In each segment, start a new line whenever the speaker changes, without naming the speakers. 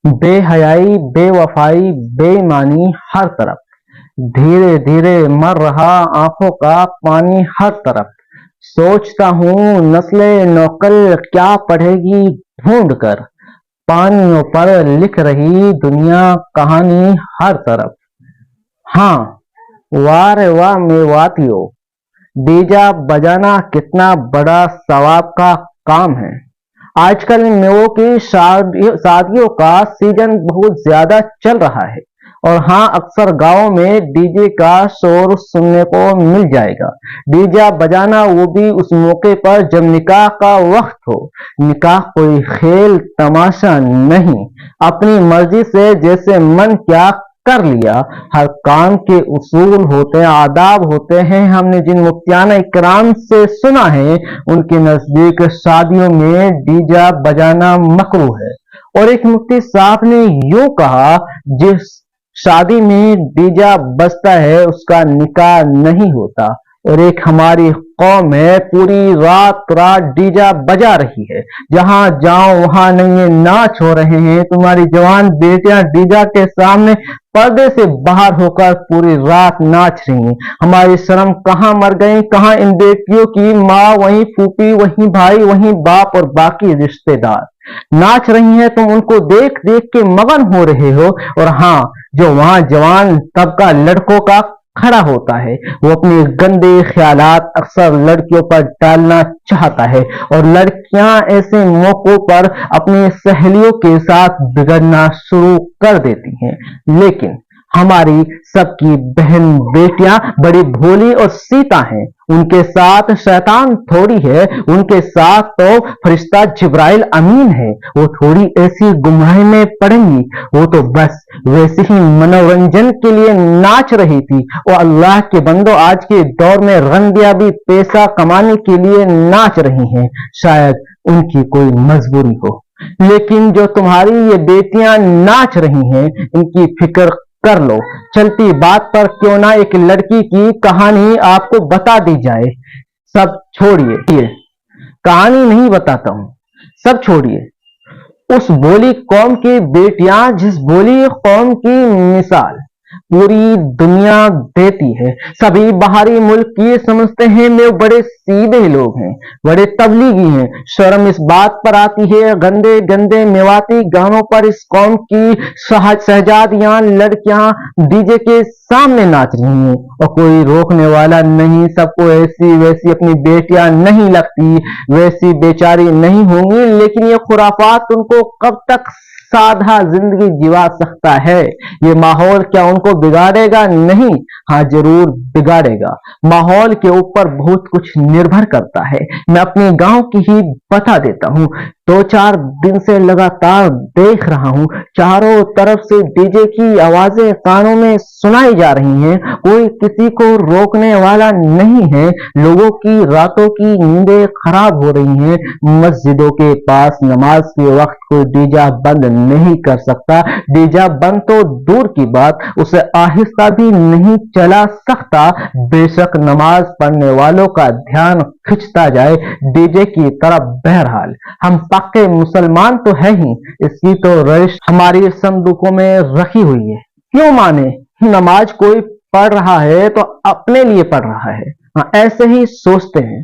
बे हयाई, बेवफाई, बेईमानी हर तरफ। धीरे धीरे मर रहा आंखों का पानी हर तरफ। सोचता हूँ नस्ले नौकल क्या पढ़ेगी ढूंढ कर, पानियों पर लिख रही दुनिया कहानी हर तरफ। हाँ, वाह रे वाह मेवातियो, डीजा बजाना कितना बड़ा सवाब का काम है। आजकल मेवों की शादियों का सीजन बहुत ज्यादा चल रहा है। और हाँ, अक्सर गांव में डीजे का शोर सुनने को मिल जाएगा। डीजा बजाना वो भी उस मौके पर जब निकाह का वक्त हो। निकाह कोई खेल तमाशा नहीं, अपनी मर्जी से जैसे मन क्या कर लिया। हर काम के उसूल होते हैं, आदाब होते हैं। हमने जिन मुफ्तियाना इकराम से सुना है, उनके नजदीक शादियों में डीजा बजाना मकरूह है। और एक मुफ्ती साहब ने यूं कहा, जिस शादी में डीजा बजता है उसका निकाह नहीं होता। और एक हमारी कौम है, पूरी रात रात डीजा बजा रही है, जहां जाओ वहां नंगे नाच हो रहे हैं। तुम्हारी जवान बेटियां डीजा के सामने पर्दे से बाहर होकर पूरी रात नाच रही हैं। हमारी शर्म कहाँ मर गई, कहाँ इन बेटियों की माँ, वहीं फूफी, वहीं भाई, वहीं बाप और बाकी रिश्तेदार नाच रही हैं। तुम उनको देख देख के मगन हो रहे हो। और हाँ, जो वहां जवान तबका लड़कों का खड़ा होता है, वो अपने गंदे ख्यालात अक्सर लड़कियों पर डालना चाहता है। और लड़कियां ऐसे मौकों पर अपनी सहेलियों के साथ बिगड़ना शुरू कर देती हैं। लेकिन हमारी सबकी बहन बेटियां बड़ी भोली और सीता हैं। उनके साथ शैतान थोड़ी है, उनके साथ तो फरिश्ता जिब्राइल अमीन है। वो थोड़ी ऐसी गुमराही में पड़ेंगी, वो तो बस वैसे ही मनोरंजन के लिए नाच रही थी। और अल्लाह के बंदो, आज के दौर में रंडिया भी पैसा कमाने के लिए नाच रही हैं, शायद उनकी कोई मजबूरी हो। लेकिन जो तुम्हारी ये बेटियां नाच रही हैं, इनकी फिक्र कर लो। चलती बात पर क्यों ना एक लड़की की कहानी आपको बता दी जाए। सब छोड़िए, कहानी नहीं बताता हूं, सब छोड़िए। उस बोली कौम की बेटियां, जिस बोली कौम की मिसाल पूरी दुनिया देती है। सभी बाहरी मुल्क ये समझते हैं मैं बड़े सीधे लोग हैं, बड़े तबलीगी हैं। शर्म इस बात पर आती है, गंदे गंदे मेवाती गानों पर इस कौम की शहजादियां लड़कियां डीजे के सामने नाच रही हैं और कोई रोकने वाला नहीं। सबको ऐसी वैसी अपनी बेटियां नहीं लगती, वैसी बेचारी नहीं होंगी। लेकिन ये खुराफात उनको कब तक साधा जिंदगी जिवा सकता है? ये माहौल क्या उनको बिगाड़ेगा? नहीं, हाँ जरूर बिगाड़ेगा। माहौल के ऊपर बहुत कुछ निर्भर करता है। मैं अपने गांव की ही बता देता हूँ। 2-4 दिन से लगातार देख रहा हूँ, चारों तरफ से डीजे की आवाजें कानों में सुनाई जा रही हैं। कोई किसी को रोकने वाला नहीं है। लोगों की रातों की नींदें खराब हो रही हैं। मस्जिदों के पास नमाज के वक्त कोई डीजा बंद नहीं कर सकता। डीजा बंद तो दूर की बात, उसे आहिस्ता भी नहीं चला सकता। बेशक नमाज पढ़ने वालों का ध्यान खिंचता जाए डीजे की तरफ। बहरहाल हम पक्के मुसलमान तो है ही, इसकी तो रजिश हमारी संदूकों में रखी हुई है। क्यों माने? नमाज कोई पढ़ रहा है तो अपने लिए पढ़ रहा है। हाँ, ऐसे ही सोचते हैं,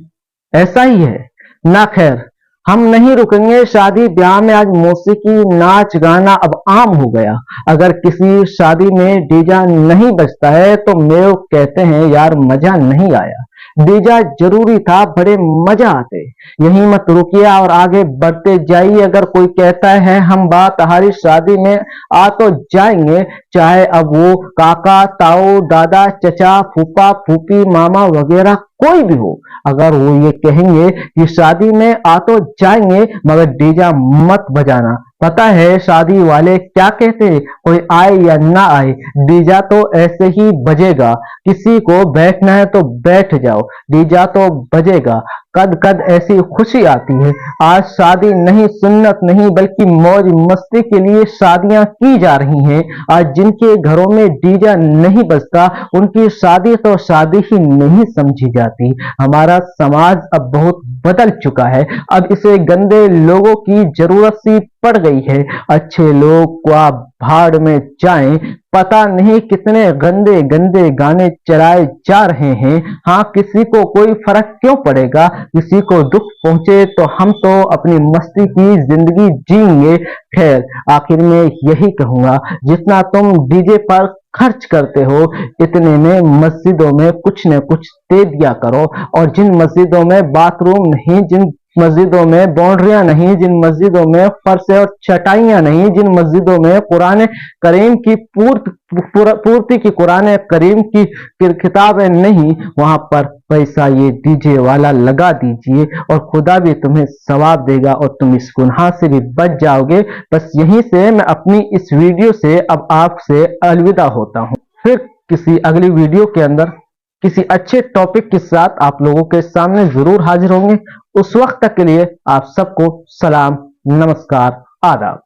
ऐसा ही है ना। खैर, हम नहीं रुकेंगे। शादी ब्याह में आज मौसीकी नाच गाना अब आम हो गया। अगर किसी शादी में डीजा नहीं बजता है तो मेव कहते हैं यार मजा नहीं आया। डीजा जरूरी था, बड़े मजा आते। यहीं मत रुकिए और आगे बढ़ते जाइए। अगर कोई कहता है हम बात हमारी शादी में आ तो जाएंगे, चाहे अब वो काका ताऊ दादा चचा फूफा फूफी मामा वगैरह कोई भी हो। अगर वो ये कहेंगे कि शादी में आ तो जाएंगे मगर डीजा मत बजाना। पता है शादी वाले क्या कहते हैं? कोई आए या ना आए, डीजा तो ऐसे ही बजेगा। किसी को बैठना है तो बैठ जाओ, डीजा तो बजेगा। कद कद ऐसी खुशी आती है। आज शादी नहीं, सुन्नत नहीं, बल्कि मौज मस्ती के लिए शादियां की जा रही हैं। आज जिनके घरों में डीजे नहीं बजता, उनकी शादी तो शादी ही नहीं समझी जाती। हमारा समाज अब बहुत बदल चुका है। अब इसे गंदे लोगों की जरूरत सी पड़ गई है। अच्छे लोग क्या भाड़ में जाएं। पता नहीं कितने गंदे गंदे गाने चलाए जा रहे हैं। हाँ, किसी को कोई फर्क क्यों पड़ेगा? किसी को दुख पहुंचे तो हम तो अपनी मस्ती की जिंदगी जीएंगे। खैर, आखिर में यही कहूंगा, जितना तुम डीजे पर खर्च करते हो, इतने में मस्जिदों में कुछ न कुछ दे दिया करो। और जिन मस्जिदों में बाथरूम नहीं, जिन मस्जिदों में बाउंड्रियां नहीं, जिन मस्जिदों में फर्श और चटाइयां नहीं, जिन मस्जिदों में कुरान करीम की पूर्ति की कुरान करीम की किताबें नहीं, वहां पर पैसा ये डीजे वाला लगा दीजिए और खुदा भी तुम्हें सवाब देगा और तुम इस गुनाह से भी बच जाओगे। बस यहीं से मैं अपनी इस वीडियो से अब आपसे अलविदा होता हूं। फिर किसी अगली वीडियो के अंदर किसी अच्छे टॉपिक के साथ आप लोगों के सामने जरूर हाजिर होंगे। उस वक्त तक के लिए आप सबको सलाम, नमस्कार, आदाब।